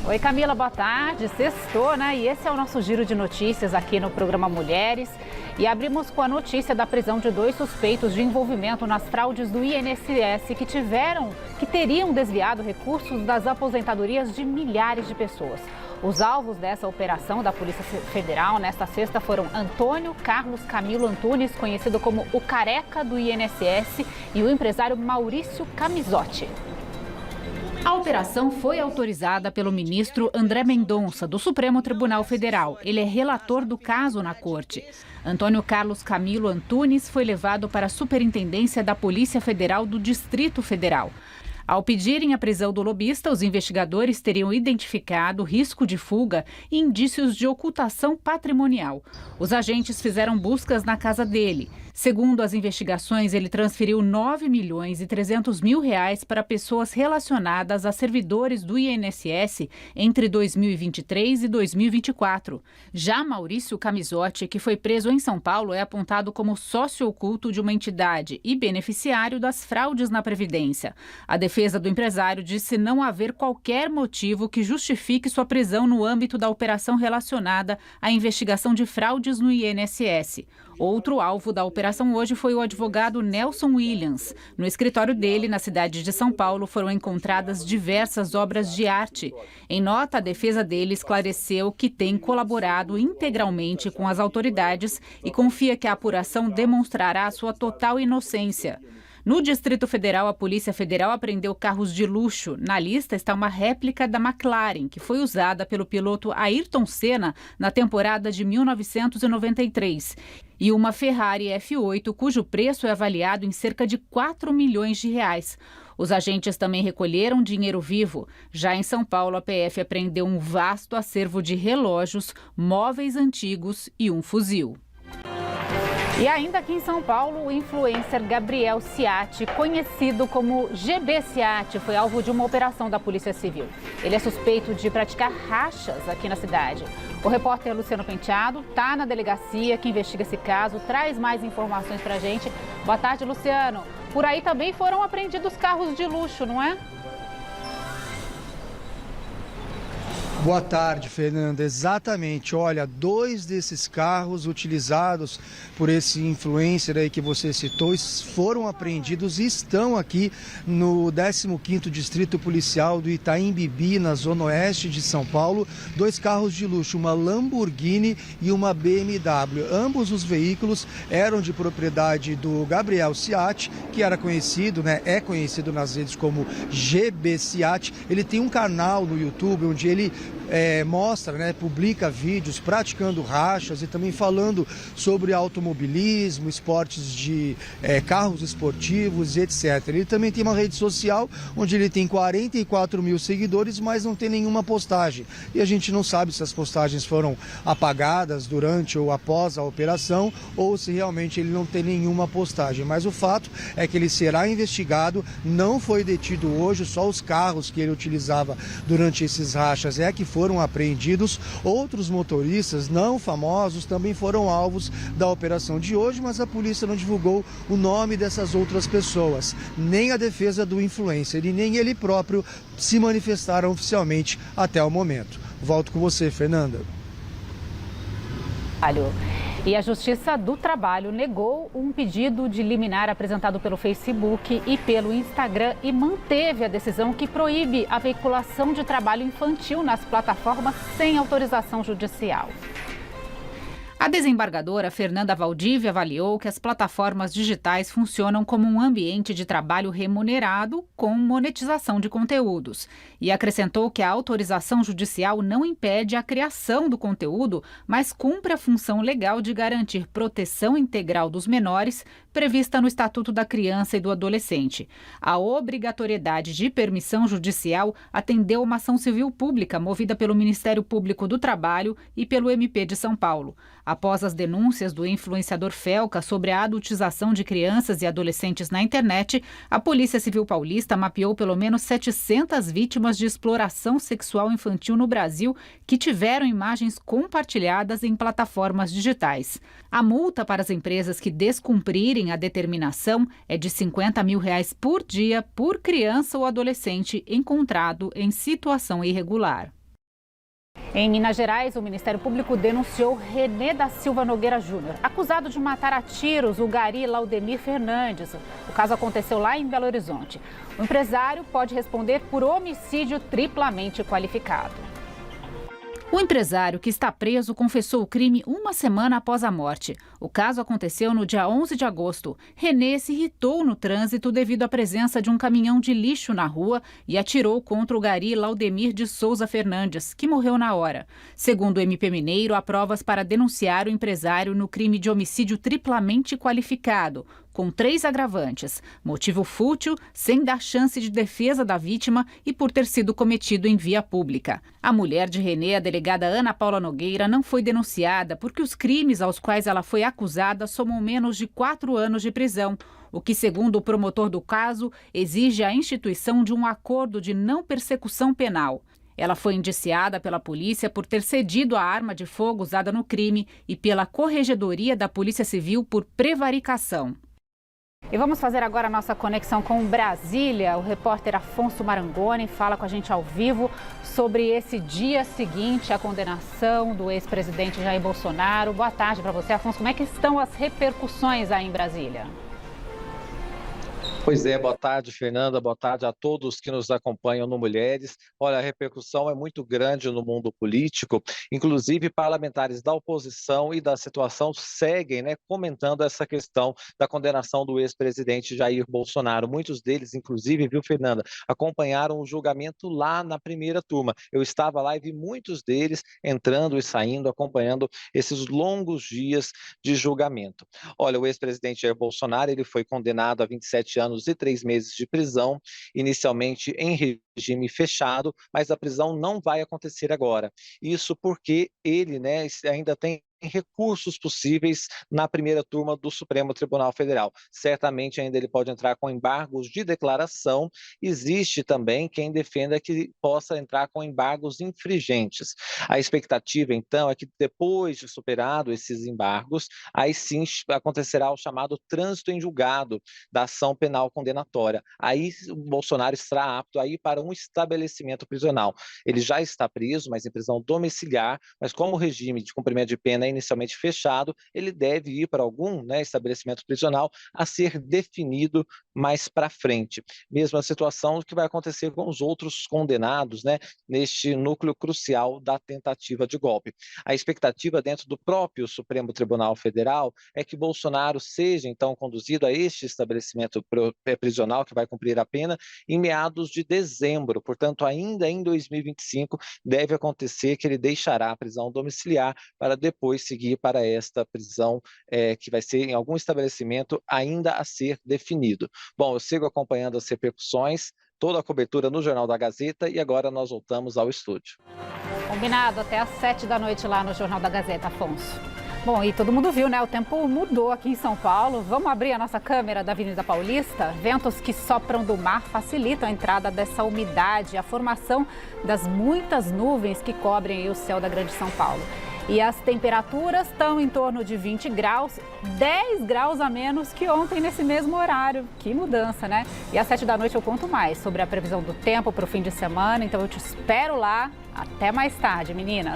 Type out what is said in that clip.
Oi, Camila, boa tarde. Sextou, né? E esse é o nosso giro de notícias aqui no programa Mulheres. E abrimos com a notícia da prisão de 2 suspeitos de envolvimento nas fraudes do INSS que teriam desviado recursos das aposentadorias de milhares de pessoas. Os alvos dessa operação da Polícia Federal nesta sexta foram Antônio Carlos Camilo Antunes, conhecido como o Careca do INSS, e o empresário Maurício Camisotti. A operação foi autorizada pelo ministro André Mendonça, do Supremo Tribunal Federal. Ele é relator do caso na corte. Antônio Carlos Camilo Antunes foi levado para a Superintendência da Polícia Federal do Distrito Federal. Ao pedirem a prisão do lobista, os investigadores teriam identificado risco de fuga e indícios de ocultação patrimonial. Os agentes fizeram buscas na casa dele. Segundo as investigações, ele transferiu R$9.300.000 para pessoas relacionadas a servidores do INSS entre 2023 e 2024. Já Maurício Camisotti, que foi preso em São Paulo, é apontado como sócio oculto de uma entidade e beneficiário das fraudes na Previdência. A defesa do empresário disse não haver qualquer motivo que justifique sua prisão no âmbito da operação relacionada à investigação de fraudes no INSS. Outro alvo da operação hoje foi o advogado Nelson Williams. No escritório dele, na cidade de São Paulo, foram encontradas diversas obras de arte. Em nota, a defesa dele esclareceu que tem colaborado integralmente com as autoridades e confia que a apuração demonstrará sua total inocência. No Distrito Federal, a Polícia Federal apreendeu carros de luxo. Na lista está uma réplica da McLaren, que foi usada pelo piloto Ayrton Senna na temporada de 1993. E uma Ferrari F8, cujo preço é avaliado em cerca de R$4 milhões. Os agentes também recolheram dinheiro vivo. Já em São Paulo, a PF apreendeu um vasto acervo de relógios, móveis antigos e um fuzil. E ainda aqui em São Paulo, o influencer Gabriel Ciatti, conhecido como GB Ciatti, foi alvo de uma operação da Polícia Civil. Ele é suspeito de praticar rachas aqui na cidade. O repórter Luciano Penteado está na delegacia que investiga esse caso, traz mais informações para a gente. Boa tarde, Luciano. Por aí também foram apreendidos carros de luxo, não é? Boa tarde, Fernanda. Exatamente. Olha, 2 desses carros utilizados por esse influencer aí que você citou foram apreendidos e estão aqui no 15º Distrito Policial do Itaim Bibi, na zona oeste de São Paulo. 2 carros de luxo, uma Lamborghini e uma BMW. Ambos os veículos eram de propriedade do Gabriel Ciatti, que era conhecido, é conhecido nas redes como GB Ciatti. Ele tem um canal no YouTube onde ele mostra, publica vídeos praticando rachas e também falando sobre automobilismo, esportes de carros esportivos e etc. Ele também tem uma rede social onde ele tem 44 mil seguidores, mas não tem nenhuma postagem. E a gente não sabe se as postagens foram apagadas durante ou após a operação ou se realmente ele não tem nenhuma postagem. Mas o fato é que ele será investigado, não foi detido hoje, só os carros que ele utilizava durante esses rachas que foram apreendidos. Outros motoristas não famosos também foram alvos da operação de hoje, mas a polícia não divulgou o nome dessas outras pessoas. Nem a defesa do influencer e nem ele próprio se manifestaram oficialmente até o momento. Volto com você, Fernanda. E a Justiça do Trabalho negou um pedido de liminar apresentado pelo Facebook e pelo Instagram e manteve a decisão que proíbe a veiculação de trabalho infantil nas plataformas sem autorização judicial. A desembargadora Fernanda Valdívia avaliou que as plataformas digitais funcionam como um ambiente de trabalho remunerado com monetização de conteúdos e acrescentou que a autorização judicial não impede a criação do conteúdo, mas cumpre a função legal de garantir proteção integral dos menores prevista no Estatuto da Criança e do Adolescente. A obrigatoriedade de permissão judicial atendeu uma ação civil pública movida pelo Ministério Público do Trabalho e pelo MP de São Paulo. Após as denúncias do influenciador Felca sobre a adultização de crianças e adolescentes na internet, a Polícia Civil Paulista mapeou pelo menos 700 vítimas de exploração sexual infantil no Brasil que tiveram imagens compartilhadas em plataformas digitais. A multa para as empresas que descumprirem a determinação é de R$50 mil por dia por criança ou adolescente encontrado em situação irregular. Em Minas Gerais, o Ministério Público denunciou René da Silva Nogueira Júnior, acusado de matar a tiros o gari Laudemir Fernandes. O caso aconteceu lá em Belo Horizonte. O empresário pode responder por homicídio triplamente qualificado. O empresário que está preso confessou o crime uma semana após a morte. O caso aconteceu no dia 11 de agosto. René se irritou no trânsito devido à presença de um caminhão de lixo na rua e atirou contra o gari Laudemir de Souza Fernandes, que morreu na hora. Segundo o MP Mineiro, há provas para denunciar o empresário no crime de homicídio triplamente qualificado, com 3 agravantes: motivo fútil, sem dar chance de defesa da vítima e por ter sido cometido em via pública. A mulher de René, a delegada Ana Paula Nogueira, não foi denunciada porque os crimes aos quais ela foi acusada somam menos de 4 anos de prisão, o que, segundo o promotor do caso, exige a instituição de um acordo de não persecução penal. Ela foi indiciada pela polícia por ter cedido a arma de fogo usada no crime e pela Corregedoria da Polícia Civil por prevaricação. E vamos fazer agora a nossa conexão com Brasília. O repórter Afonso Marangoni fala com a gente ao vivo sobre esse dia seguinte à condenação do ex-presidente Jair Bolsonaro. Boa tarde para você, Afonso. Como é que estão as repercussões aí em Brasília? Pois é, boa tarde, Fernanda, boa tarde a todos que nos acompanham no Mulheres. Olha, a repercussão é muito grande no mundo político, inclusive parlamentares da oposição e da situação seguem, comentando essa questão da condenação do ex-presidente Jair Bolsonaro. Muitos deles, inclusive, viu, Fernanda, acompanharam o julgamento lá na primeira turma. Eu estava lá e vi muitos deles entrando e saindo, acompanhando esses longos dias de julgamento. Olha, o ex-presidente Jair Bolsonaro, ele foi condenado a 27 anos e 3 meses de prisão, inicialmente em regime fechado, mas a prisão não vai acontecer agora. Isso porque ele ainda tem recursos possíveis na primeira turma do Supremo Tribunal Federal. Certamente ainda ele pode entrar com embargos de declaração. Existe também quem defenda que possa entrar com embargos infringentes. A expectativa, então, é que depois de superado esses embargos, aí sim acontecerá o chamado trânsito em julgado da ação penal condenatória. Aí o Bolsonaro estará apto a ir para um estabelecimento prisional. Ele já está preso, mas em prisão domiciliar, mas como o regime de cumprimento de pena é inicialmente fechado, ele deve ir para algum estabelecimento prisional a ser definido mais para frente. Mesma situação que vai acontecer com os outros condenados, neste núcleo crucial da tentativa de golpe. A expectativa dentro do próprio Supremo Tribunal Federal é que Bolsonaro seja, então, conduzido a este estabelecimento prisional que vai cumprir a pena em meados de dezembro. Portanto, ainda em 2025, deve acontecer que ele deixará a prisão domiciliar para depois seguir para esta prisão que vai ser em algum estabelecimento ainda a ser definido. Bom, eu sigo acompanhando as repercussões, toda a cobertura no Jornal da Gazeta e agora nós voltamos ao estúdio. Combinado, até às 7 da noite lá no Jornal da Gazeta, Afonso. Bom, e todo mundo viu, o tempo mudou aqui em São Paulo. Vamos abrir a nossa câmera da Avenida Paulista? Ventos que sopram do mar facilitam a entrada dessa umidade, a formação das muitas nuvens que cobrem o céu da Grande São Paulo. E as temperaturas estão em torno de 20 graus, 10 graus a menos que ontem nesse mesmo horário. Que mudança, né? E às 7 da noite eu conto mais sobre a previsão do tempo para o fim de semana, então eu te espero lá. Até mais tarde, meninas.